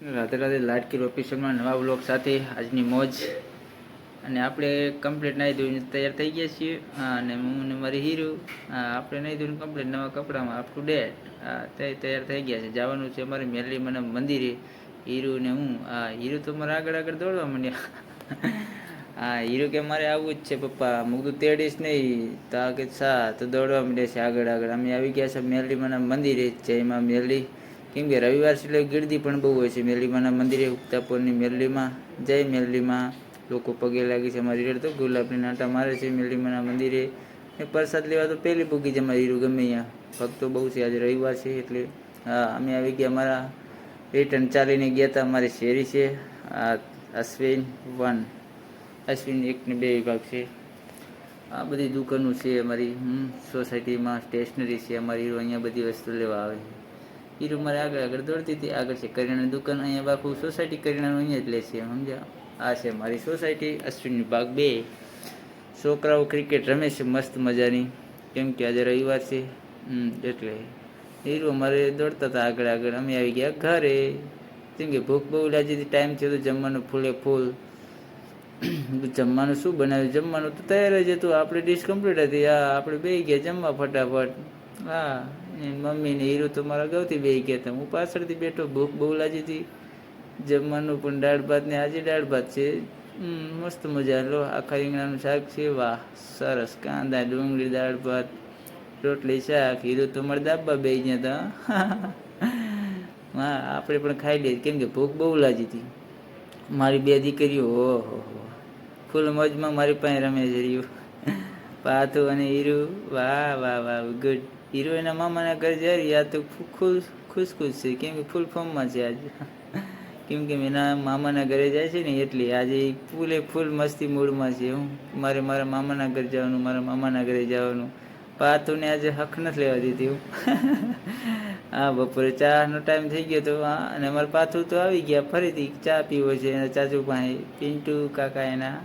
રાધે રાધે લાડકી ઓફિશિયલમાં નવા બ્લોગ સાથે આજની મોજ. અને આપણે કમ્પ્લીટ નાહી ધોઈને તૈયાર થઈ ગયા છીએ. અને હું ને મારી હીરો આપણે નાહી ધોઈને કમ્પ્લીટ નવા કપડામાં અપ ટુ ડેટ તૈયાર થઈ ગયા છે. જવાનું છે અમારે મેરલી મને મંદિરે. હીરો ને હું હીરો તો મારે આગળ આગળ દોડવા માંડ્યા. હીરો કે મારે આવવું જ છે પપ્પા. મુકું તેડીશ નહીં તો કે તો દોડવા માંડ્યા છે આગળ આગળ. અમે આવી ગયા છે મેરલી મને મંદિરે. જયમાં મેરલી. કેમ કે રવિવાર છે એટલે ગીરદી પણ બહુ હોય છે મેરલીમાના મંદિરે. ઉગતાપોરની મેરલીમાં જય મેરલીમાં લોકો પગે લાગે છે. અમારી રેડ તો ગુલાબની નાટા મારે છે મેરલીમાના મંદિરે. એ પ્રસાદ લેવા તો પહેલી પૂગી છે અમારી હીરો ગમે અહીંયા. ભક્તો બહુ છે, આજે રવિવાર છે એટલે. અમે આવી ગયા અમારા રિટર્ન ચાલીને ગયા હતા. અમારી શેરી છે અશ્વિન 1, અશ્વિન 1 ને 2 વિભાગ છે. આ બધી દુકાનો છે અમારી સોસાયટીમાં. સ્ટેશનરી છે અમારી હીરો અહીંયા બધી વસ્તુ લેવા આવે. હીરો મારે આગળ આગળ દોડતી હતી. આગળ છે કરિયાણાની દુકાન. અહીંયા બાપુ સોસાયટી કરિયાણાનું અહીંયા જ લે છે સમજ્યા. આ છે મારી સોસાયટી અશ્વિન વિભાગ 2. છોકરાઓ ક્રિકેટ રમે છે મસ્ત મજાની. કેમ કે આજે રવિવાર છે એટલે હીરો અમારે દોડતા હતા આગળ આગળ. અમે આવી ગયા ઘરે. કેમ કે ભૂખ બહુ લાગી હતી. ટાઈમ થયો તો જમવાનું ફૂલે ફૂલ. જમવાનું શું બનાવ્યું? જમવાનું તો તૈયાર જ હતું. આપણે ડીશ કમ્પ્લીટ હતી. આપણે બેસી ગયા જમવા ફટાફટ. મમ્મી ને હીરો તો મારા અગાઉથી બેસી ગયા હતા. હું પાછળથી બેઠો. ભૂખ બહુ લાગી હતી. જમવાનું પણ દાળ ભાત ને આજે દાળ ભાત છે. મસ્ત મજા લો. આખા રીંગણાનું શાક છે. વાહ સરસ. કાંદા ડુંગળી દાળ ભાત રોટલી શાક. હીરો તો મારા દાબા બેસી ગયા હતા. આપણે પણ ખાઈ લઈએ. કેમ કે ભૂખ બહુ લાગી હતી. મારી 2 દીકરીઓ ઓહો ફૂલ મોજમાં મારી પાસે રમે છે રહ્યું. પાથું અને હીરો. વાહ વાહ વાહ ગુડ. હીરો એના મામાના ઘરે જાય. આ તો ખુશ છે. કેમ કે ફૂલ ફોર્મમાં છે આજે. કેમ કે એના મામાના ઘરે જાય છે ને એટલે આજે ફૂલ મસ્તી મૂડમાં છે. મારે મારા મામાના ઘરે જવાનું, મારા મામાના ઘરે જવાનું. પાથુને આજે હક નથી લેવા દીધી હું. બપોરે ચાનો ટાઈમ થઈ ગયો તો અને અમારા પાથું તો આવી ગયા ફરીથી ચા પીવો છે એના ચાચુ પાસે. પિન્ટુ કાકા એના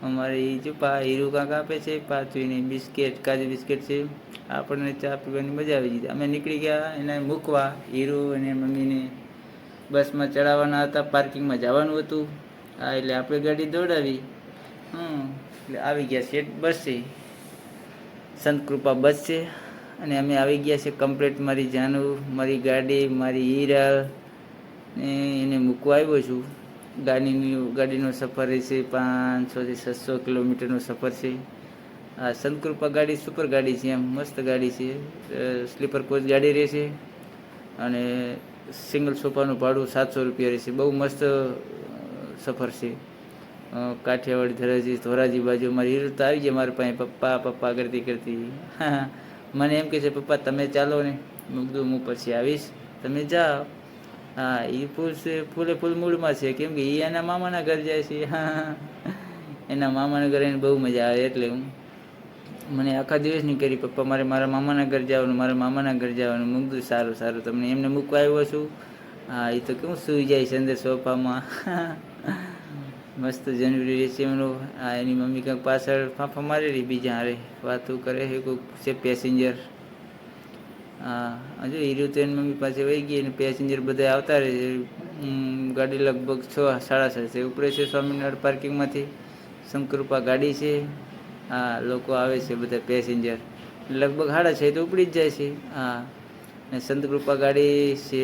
અમારે હીરો કાકા આપે છે. પાથુને બિસ્કિટ કાજુ બિસ્કિટ છે. આપણને ચા પીવાની મજા આવી ગઈ. અમે નીકળી ગયા એને મૂકવા. હીરો અને મમ્મીને બસમાં ચડાવવાના હતા. પાર્કિંગમાં જવાનું હતું. એટલે આપણે ગાડી દોડાવી. એટલે આવી ગયા છે બસ છે. સંત કૃપા બસ છે. અને અમે આવી ગયા છે કમ્પ્લીટ. મારી જાનું, મારી ગાડી, મારી હીરા ને એને મૂકવા આવ્યો છું. ગાડીનો સફર રહેશે 500 થી 600 કિલોમીટરનો સફર છે. આ સંતકૃપા ગાડી સુપર ગાડી છે. એમ મસ્ત ગાડી છે. સ્લીપર કોચ ગાડી રહેશે. અને સિંગલ સોફાનું ભાડું 700 રૂપિયા રહેશે. બહુ મસ્ત સફર છે. કાઠિયાવાડી ધોરાજી બાજુ મારી હીરો તો આવી જાય મારા પાસે પપ્પા પપ્પા કરતી. મને એમ કહે છે પપ્પા તમે ચાલો ને. મૂકદું હું પછી આવીશ, તમે જાઓ. એ ફૂલ મૂડમાં છે. કેમ કે એ એના મામાના ઘર જાય છે. એના મામાના ઘરે એને બહુ મજા આવે. એટલે મને આખા દિવસની કરી પપ્પા મારે મારા મામાના ઘર જવાનું, મારા મામાના ઘર જવાનું. મૂકદું સારું તમને એમને મૂકવા આવ્યો છું. એ તો કેવું સૂઈ જાય છે અંદર સોફામાં. મસ્ત જનવરી રહેશે એમનો. એની મમ્મી કંઈક પાછળ ફાંફા મારેલી બીજા હારે વાતું કરે છે. કોઈક છે પેસેન્જર. હજુ હીરો તો એની મમ્મી પાસે વહી ગઈ. અને પેસેન્જર બધા આવતા રહે છે. ગાડી લગભગ 6:30 છે ઉપડે છે સ્વામિનારાયણ પાર્કિંગમાંથી. શંકરપા ગાડી છે. લોકો આવે છે બધા પેસેન્જર. લગભગ 6:30 તો ઉપડી જ જાય છે. ને સંતકૃપા ગાડી છે.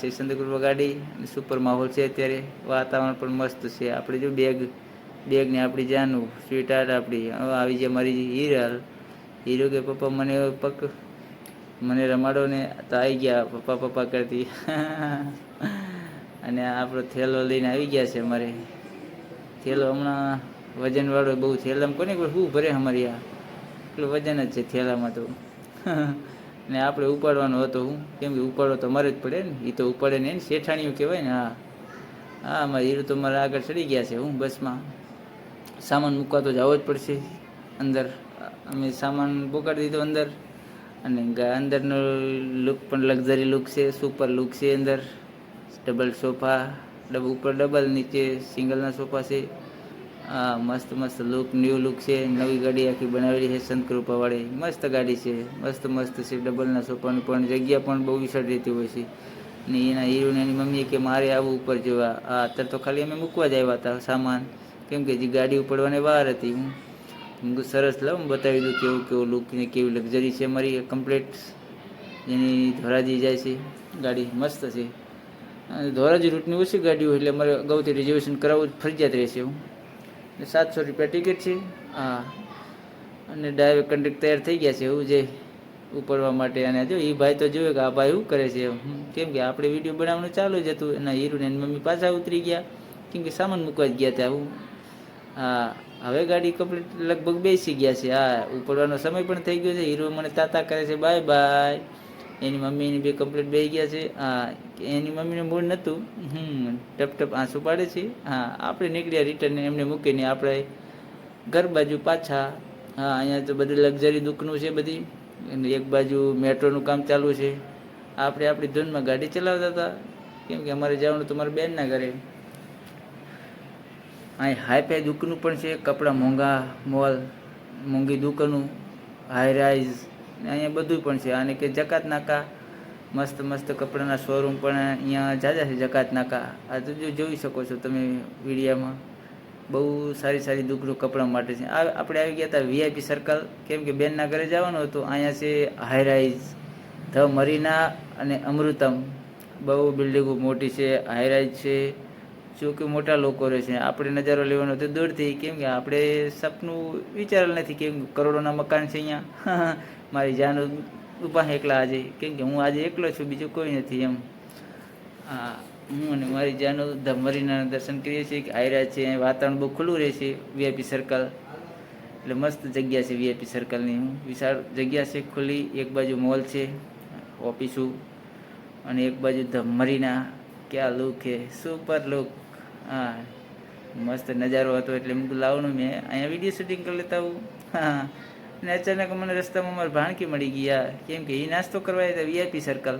છે સંતકૃપા ગાડી. સુપર માહોલ છે અત્યારે. વાતાવરણ પણ મસ્ત છે. આપણે જો બેગને આપણી જાનું સ્વીટ હાર્ટ આપણી આવી જાય મારી હીરો કે પપ્પા મને રમાડો ને. તો આવી ગયા પપ્પા કરતી. અને આપણો થેલો લઈને આવી ગયા છે અમારે. થેલો હમણાં વજનવાળો બહુ. થેલામાં કોને શું ભરે અમારી એટલું વજન જ છે થેલામાં તો. ને આપણે ઉપાડવાનો હતો. કેમ કે ઉપાડવો તો મારે જ પડે ને. એ તો ઉપાડે ને શેઠાણીઓ કહેવાય ને. અમારા હીરો તો મારા આગળ ચડી ગયા છે. બસમાં સામાન મૂકવા તો જવો જ પડશે અંદર. અમે સામાન પોકાડી દીધો અંદર. અને અંદરનો લુક પણ લક્ઝરી લુક છે. સુપર લુક છે અંદર. ડબલ સોફા, ઉપર ડબલ, નીચે સિંગલના સોફા છે. મસ્ત લુક, ન્યૂ લુક છે. નવી ગાડી આખી બનાવેલી છે સંતકૃપાવાળી. મસ્ત ગાડી છે. મસ્ત છે. ડબલના સોફાની પણ જગ્યા પણ બહુ વિશાળ રહેતી હોય છે. ને એના હીરો ને એની મમ્મીએ કે મારે આવું ઉપર જોવા. અત્યારે તો ખાલી અમે મૂકવા જ આવ્યા હતા સામાન, કેમ કે હજી ગાડી ઉપડવાની વાર હતી. હું સરસ લાવું બતાવી દઉં કેવું કેવું લુક ને કેવી લક્ઝરી છે મારી કમ્પ્લીટ. એની ધોરાજી જાય છે ગાડી, મસ્ત છે. ધોરાજી રૂટની ઓછી ગાડીઓ એટલે અમારે અગાઉથી રિઝર્વેશન કરાવવું ફરજિયાત રહેશે. 700 રૂપિયા ટિકિટ છે. હા, અને ડ્રાઈવર કંડક્ટર તૈયાર થઈ ગયા છે એવું છે ઉપડવા માટે. અને જો એ ભાઈ તો જોયું કે આ ભાઈ શું કરે છે, કેમ કે આપણે વિડીયો બનાવવાનું ચાલુ જ હતું. એના હીરો ને મમ્મી પાછા ઉતરી ગયા, કેમ કે સામાન મૂકવા જ ગયા હતા. હા, હવે ગાડી કમ્પ્લીટ લગભગ બેસી ગયા છે. હા, ઉપડવાનો સમય પણ થઈ ગયો છે. હીરો મને તાતા કરે છે બાય બાય. એની મમ્મીની બે કમ્પ્લીટ બેસી ગયા છે. હા, એની મમ્મીને મૂડ નહોતું, ટપ ટપ આંસુ પાડે છે. હા, આપણે નીકળ્યા રિટર્ન એમને મૂકીને આપણે ઘર બાજુ પાછા. હા, અહીંયા તો બધી લક્ઝરી દુકાનો છે બધી, અને એક બાજુ મેટ્રોનું કામ ચાલુ છે. આપણે આપણી ધૂનમાં ગાડી ચલાવતા હતા, કેમ કે અમારે જવાનું તો મારા બેનના ઘરે. અહીં હાઈફાઈ દુકાનો પણ છે, કપડાં મોંઘા, મોલ મોંઘી દુકાનો, હાઈ રાઈઝ અહીંયા બધું પણ છે. અને કે જકાત નાકા, મસ્ત મસ્ત કપડાના શોરૂમ પણ અહીંયા જાજા છે જકાત નાકા. આ તો જોઈ શકો છો તમે વિડીયામાં, બહુ સારી સારી દુકાનો કપડાં માટે છે. આપણે આવી ગયા હતા વીઆઈપી સર્કલ, કેમ કે બેનના ઘરે જવાનું હતું. અહીંયા છે હાઈ રાઈઝ, ધ મરીના અને અમૃતમ. બહુ બિલ્ડિંગો મોટી છે, હાઈ રાઈઝ છે. જો કે મોટા લોકો રહે છે. આપણે નજારો લેવાનો હતો દૂરથી, કેમ કે આપણે સપનું વિચારેલ નથી, કેમ કરોડોના મકાન છે અહીંયા. મારી જાન ઊભા એકલા આજે, કેમ કે હું આજે એકલો છું, બીજું કોઈ નથી એમ. હા, હું અને મારી જાનો ધ મરીના દર્શન કરીએ છીએ કે આયરા છે. વાતાવરણ બહુ ખુલ્લું રહે છે વીઆઈપી સર્કલ, એટલે મસ્ત જગ્યા છે વીઆઈપી સર્કલની. વિશાળ જગ્યા છે ખુલ્લી. એક બાજુ મોલ છે, ઓફિસો, અને એક બાજુ ધ મરીના. ક્યાં લુક છે, સુપર લુક. હા, મસ્ત નજારો હતો એટલે મેં લાવવાનું, મેં અહીંયા વિડીયો શૂટિંગ કરી લેતા હું. હા, અને અચાનક મને રસ્તામાં મારી ભાણકી મળી ગયા, કેમ કે એ નાસ્તો કરવા આવ્યા હતા વીઆઈપી સર્કલ.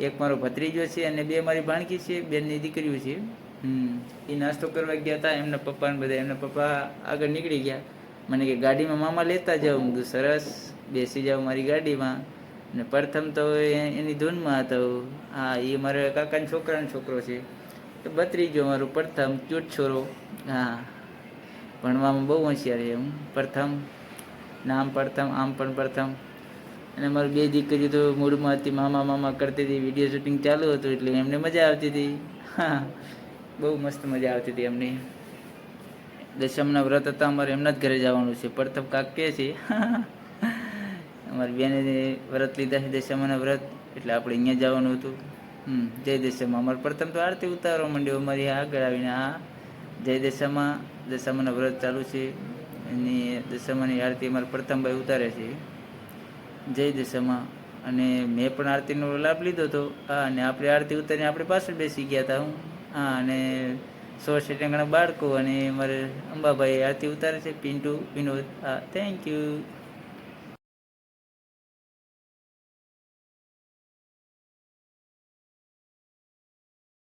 એક મારો ભત્રીજો છે અને બે મારી ભાણકી છે, બેનની દીકરીઓ છે. એ નાસ્તો કરવા ગયા હતા. એમના પપ્પા ને બધા, એમના પપ્પા આગળ નીકળી ગયા. મને કે ગાડીમાં મામા લેતા જાઓ. હું સરસ, બેસી જાઓ મારી ગાડીમાં. ને પ્રથમ તો એની ધૂનમાં હતો. હા, એ મારા કાકાના છોકરાનો છોકરો છે, તો ભત્રીજો મારો પ્રથમ, ક્યુટ છોરો. હા, ભણવામાં બહુ હોશિયાર છે. હું પ્રથમ, નામ પ્રથમ, આમ પણ પ્રથમ. અને મારી બે દીકરીઓ તો મૂડમાં હતી, મામા મામા કરતી હતી. વિડીયો શૂટિંગ ચાલુ હતું એટલે એમને મજા આવતી હતી. હા, બહુ મસ્ત મજા આવતી હતી એમને. દશમના વ્રત હતા અમારે, એમના જ ઘરે જવાનું છે. પ્રથમ કાક કે છે અમારી બેને વ્રત લીધા છે દશામાના વ્રત, એટલે આપણે અહીંયા જવાનું હતું. જય દશામાં. અમારે પ્રથમ તો આરતી ઉતારવા માંડ્યો અમારી આગળ આવીને. આ જય દશામાં, દશામાના વ્રત ચાલુ છે. એની દશામાની આરતી અમારે પ્રથમભાઈ ઉતારે છે. જય દશામાં. અને મેં પણ આરતીનો લાભ લીધો હતો. હા, અને આપણે આરતી ઉતારીને આપણે પાછળ બેસી ગયા હતા હું. હા, અને 100 ઘણા બાળકો અને મારે અંબાભાઈ આરતી ઉતારે છે, પિન્ટુ, વિનોદ. હા, થેન્ક યુ.